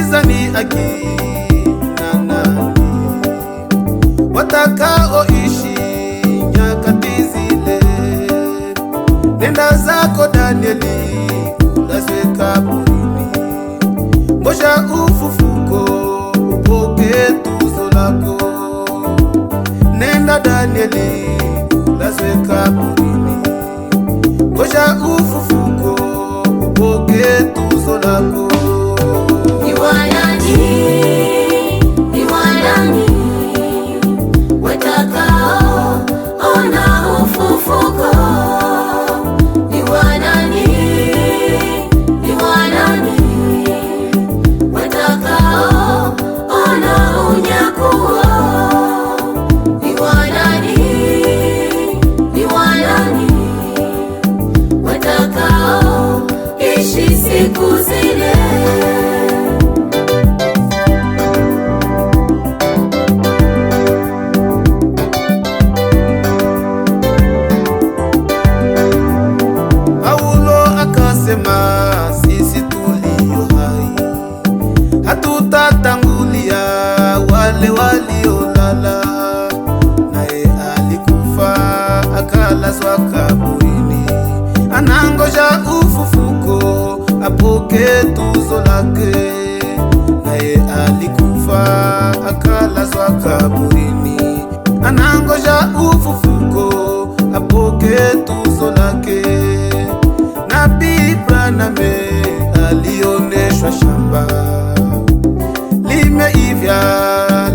giza ni akina nani watakaoishi nyakati zile? Nenda zako Danieli, ulazwe kaburini, ngoja ufufuko upoke tuzo lako. Nenda Danieli, ulazwe kaburini, ngoja ufufuko upoke tuzo lako. Ni wanani watakao ona ufufuko? Ni wanani watakao ona unyakuo? Ni wanani watakao ishi siku zile? Sisi tulio hai hatutatangulia wale waliolala, naye alikufa akalazwa kaburini, anangoja ufufuko apoke tuzo lake. Naye alikufa akalazwa kaburini, anangoja ufufuko apoke tuzo lake. Nabii Branham alioneshwa shamba limeivya,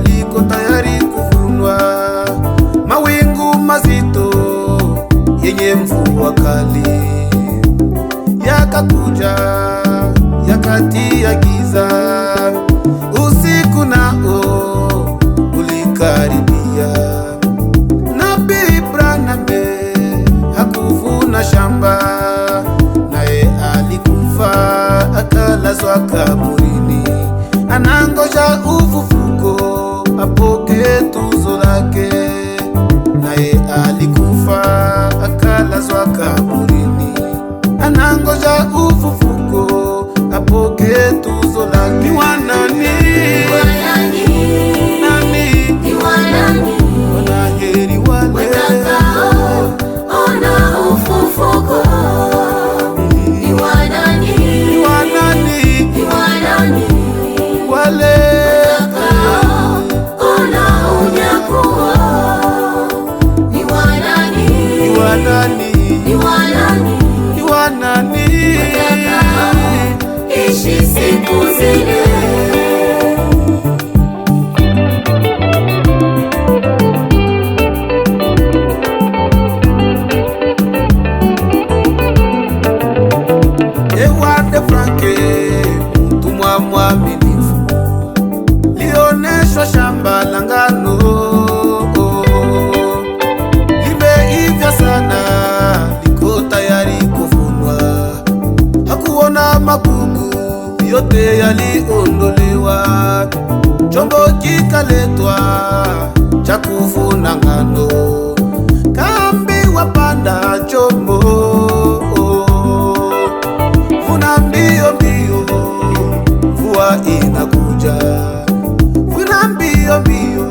liko tayari kuvunwa. Mawingu mazito yenye mvua kali yakakuja, yakatia giza, usiku nao ulikaribia. Nabii Branham hakuvuna shamba, akalazwa kaburini, anangoja ufufuko apoke tuzo lake. Naye alikufa akalazwa kaburini, anangoja ufufuko apoke tuzo lake. Ni wanani wanaheri wale watakao ona ufufuko? Ishi siku zile. Ewande Franke, mtumwa mwaminifu, lioneshwa shamba la ngano limeivya sana, liko tayari kuvunwa. Hakuona magugu, yote yaliondolewa. Chombo kikaletwa cha kuvuna ngano, kaambiwa panda chombo, vuna mbio mbio, mvua inakuja. Vuna mbio mbio,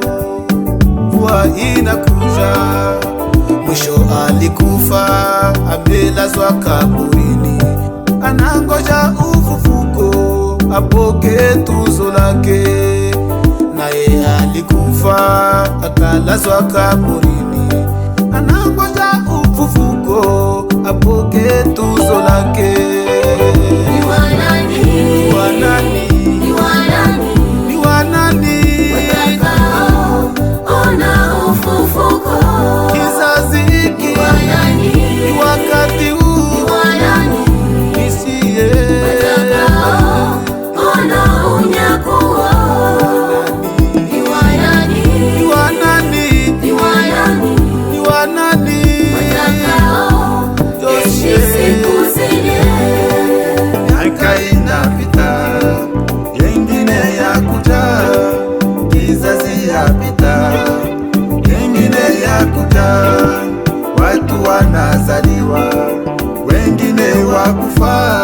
mvua inakuja. Mwisho alikufa amelazwa kaburini, anangoja ufufuko apoke tuzo lake. Naye alikufa akalazwa kaburini, anangoja ufufuko apoke tuzo lake. Ni wanani watakao ona ufufuko? Kizazi hiki ni wakati huu, nisiye watakao ona unyakuo? Ni wanani watakao ishi siku zile? Miaka inapita, yengine yakuja, kizazi yapita, yengine yakuja, watu wanazaliwa, wengine wakufa.